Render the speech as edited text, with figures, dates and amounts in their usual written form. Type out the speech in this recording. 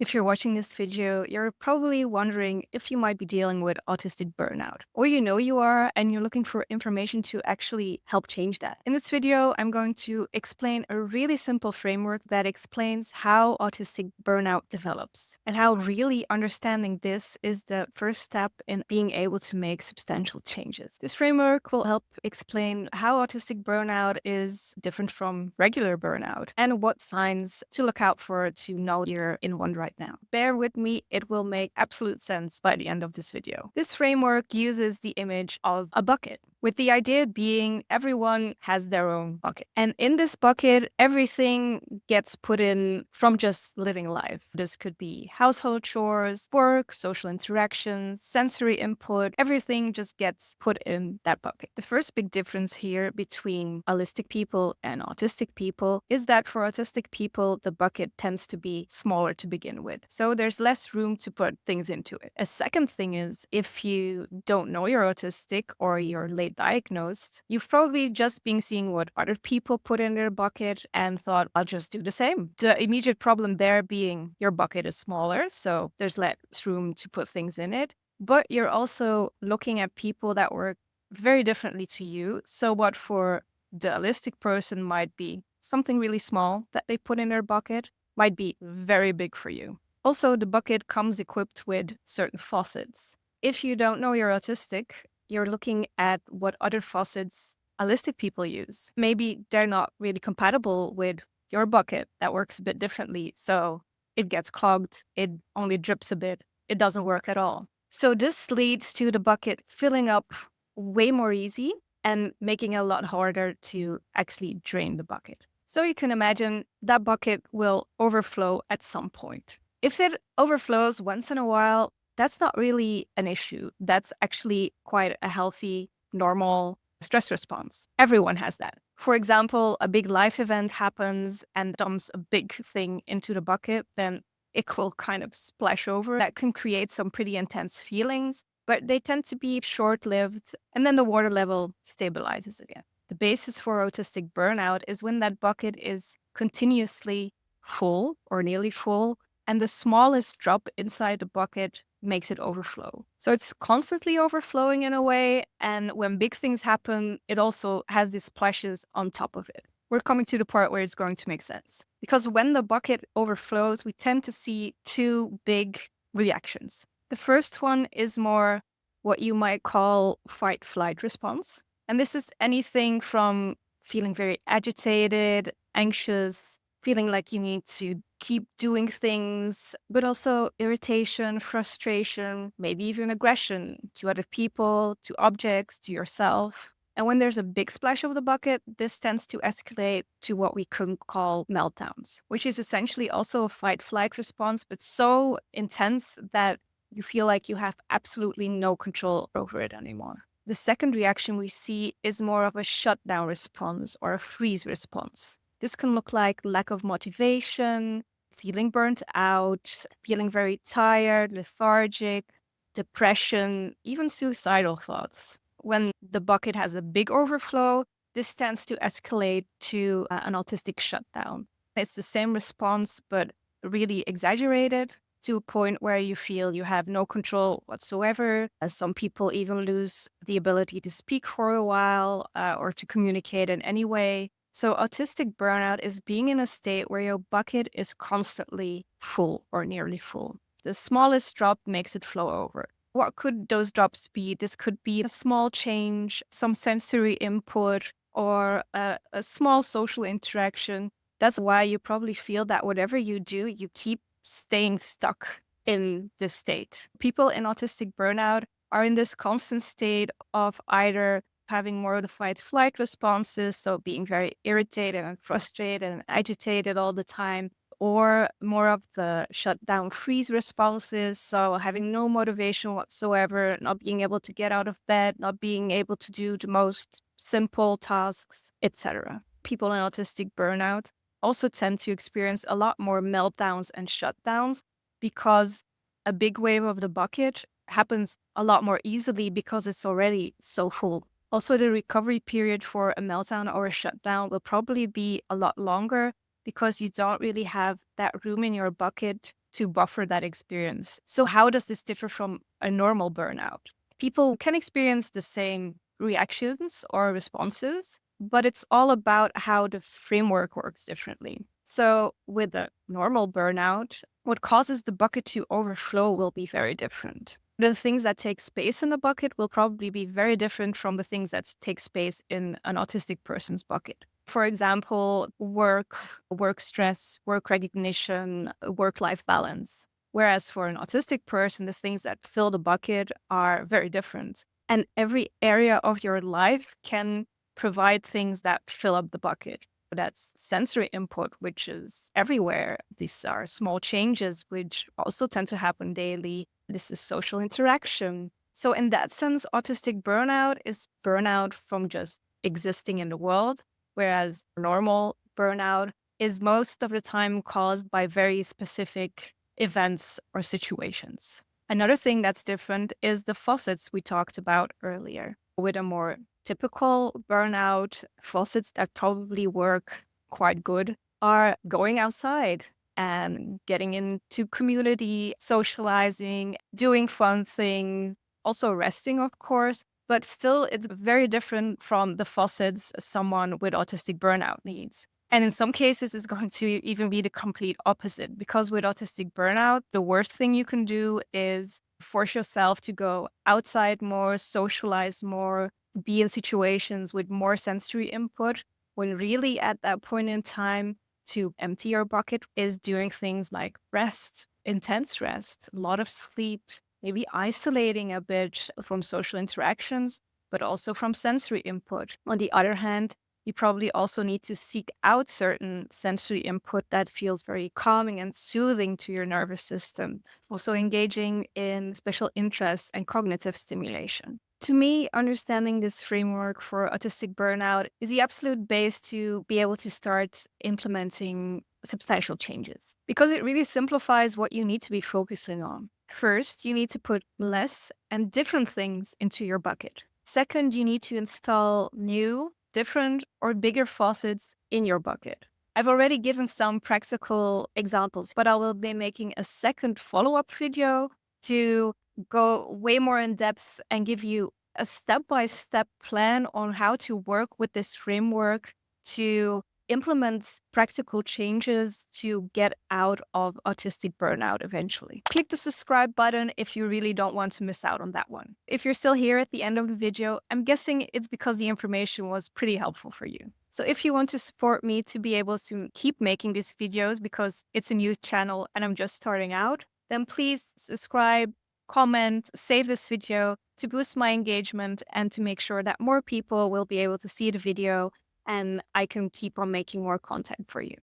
If you're watching this video, you're probably wondering if you might be dealing with autistic burnout, or you know you are and you're looking for information to actually help change that. In this video, I'm going to explain a really simple framework that explains how autistic burnout develops and how really understanding this is the first step in being able to make substantial changes. This framework will help explain how autistic burnout is different from regular burnout and what signs to look out for to know you're in one right now. Bear with me, it will make absolute sense by the end of this video. This framework uses the image of a bucket, with the idea being everyone has their own bucket. And in this bucket, everything gets put in from just living life. This could be household chores, work, social interactions, sensory input. Everything just gets put in that bucket. The first big difference here between allistic people and autistic people is that for autistic people, the bucket tends to be smaller to begin with. So there's less room to put things into it. A second thing is if you don't know you're autistic or you're late diagnosed, you've probably just been seeing what other people put in their bucket and thought, I'll just do the same. The immediate problem there being your bucket is smaller, so there's less room to put things in it. But you're also looking at people that work very differently to you. So what for the allistic person might be something really small that they put in their bucket might be very big for you. Also, the bucket comes equipped with certain faucets. If you don't know you're autistic, you're looking at what other faucets allistic people use. Maybe they're not really compatible with your bucket that works a bit differently. So it gets clogged, it only drips a bit, it doesn't work at all. So this leads to the bucket filling up way more easy and making it a lot harder to actually drain the bucket. So you can imagine that bucket will overflow at some point. If it overflows once in a while, that's not really an issue. That's actually quite a healthy, normal stress response. Everyone has that. For example, a big life event happens and dumps a big thing into the bucket, then it will kind of splash over. That can create some pretty intense feelings, but they tend to be short-lived, and then the water level stabilizes again. The basis for autistic burnout is when that bucket is continuously full or nearly full, and the smallest drop inside the bucket makes it overflow. So it's constantly overflowing in a way, and when big things happen, it also has these splashes on top of it. We're coming to the part where it's going to make sense. Because when the bucket overflows, we tend to see two big reactions. The first one is more what you might call fight-flight response. And this is anything from feeling very agitated, anxious, feeling like you need to keep doing things, but also irritation, frustration, maybe even aggression to other people, to objects, to yourself. And when there's a big splash of the bucket, this tends to escalate to what we could call meltdowns, which is essentially also a fight-flight response, but so intense that you feel like you have absolutely no control over it anymore. The second reaction we see is more of a shutdown response or a freeze response. This can look like lack of motivation, feeling burnt out, feeling very tired, lethargic, depression, even suicidal thoughts. When the bucket has a big overflow, this tends to escalate to an autistic shutdown. It's the same response, but really exaggerated to a point where you feel you have no control whatsoever. Some people even lose the ability to speak for a while or to communicate in any way. So autistic burnout is being in a state where your bucket is constantly full or nearly full. The smallest drop makes it flow over. What could those drops be? This could be a small change, some sensory input, or a small social interaction. That's why you probably feel that whatever you do, you keep staying stuck in this state. People in autistic burnout are in this constant state of either having more of the fight-flight responses, so being very irritated and frustrated and agitated all the time, or more of the shutdown freeze responses, so having no motivation whatsoever, not being able to get out of bed, not being able to do the most simple tasks, etc. People in autistic burnout also tend to experience a lot more meltdowns and shutdowns because a big wave of the bucket happens a lot more easily because it's already so full. Also, the recovery period for a meltdown or a shutdown will probably be a lot longer because you don't really have that room in your bucket to buffer that experience. So how does this differ from a normal burnout? People can experience the same reactions or responses, but it's all about how the framework works differently. So with a normal burnout, what causes the bucket to overflow will be very different. The things that take space in the bucket will probably be very different from the things that take space in an autistic person's bucket. For example, work stress, work recognition, work-life balance. Whereas for an autistic person, the things that fill the bucket are very different. And every area of your life can provide things that fill up the bucket. That's sensory input, which is everywhere. These are small changes, which also tend to happen daily. This is social interaction. So in that sense, autistic burnout is burnout from just existing in the world, whereas normal burnout is most of the time caused by very specific events or situations. Another thing that's different is the faucets we talked about earlier. With a more typical burnout, faucets that probably work quite good are going outside and getting into community, socializing, doing fun things, also resting, of course. But still, it's very different from the faucets someone with autistic burnout needs. And in some cases, it's going to even be the complete opposite, because with autistic burnout, the worst thing you can do is force yourself to go outside more, socialize more, be in situations with more sensory input, when really at that point in time, to empty your bucket is doing things like rest, intense rest, a lot of sleep, maybe isolating a bit from social interactions, but also from sensory input. On the other hand, you probably also need to seek out certain sensory input that feels very calming and soothing to your nervous system. Also engaging in special interests and cognitive stimulation. To me, understanding this framework for autistic burnout is the absolute base to be able to start implementing substantial changes, because it really simplifies what you need to be focusing on. First, you need to put less and different things into your bucket. Second, you need to install new, different, or bigger faucets in your bucket. I've already given some practical examples, but I will be making a second follow-up video to go way more in depth and give you a step-by-step plan on how to work with this framework to implement practical changes to get out of autistic burnout eventually. Click the subscribe button if you really don't want to miss out on that one. If you're still here at the end of the video, I'm guessing it's because the information was pretty helpful for you. So if you want to support me to be able to keep making these videos, because it's a new channel and I'm just starting out, then please subscribe, comment, save this video to boost my engagement and to make sure that more people will be able to see the video and I can keep on making more content for you.